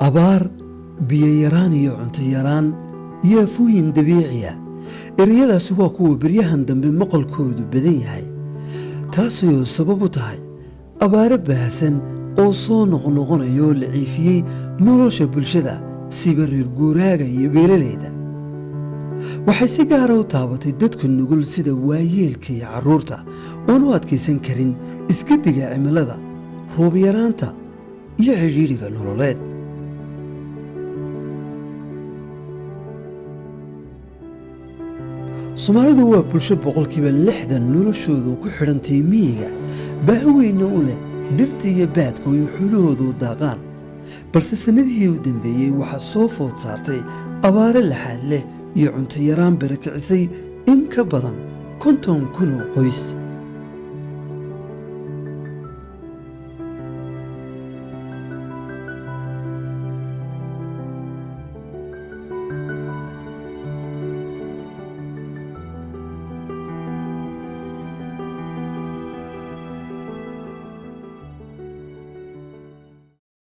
abaar, biyo yaraan iyo cunto yaraan, iyo aafooyin dabiici ah. Ereyadaasi waa kuwa beryahan dambe maqalkoodu badan yahay, taasoo sabab u tahay abaaro baahsan oo soo noqnoqonaya oo la ciifiyey nolosha bulshada siba reer guuraaga iyo beeralayda. waxay si gaara u taabatay dadka nugul sida waayeelka iyo carruurta oon u adkaysan karin isgeddiga cimilada, roob yaraanta iyo cidhiidhiga nololeed. Soomaalidu waa bulsho boqolkiiba 60 noloshoodu ku xidhantay miyiga, baahi weynna u leh dhirta iyo baadka ay xoolahoodu daaqaan. balse sanadihii u dambeeyey waxaa soo food saartay abaare laxaad leh iyo cunto yaraan barakicisay in ka badan 50,000 oo qoys.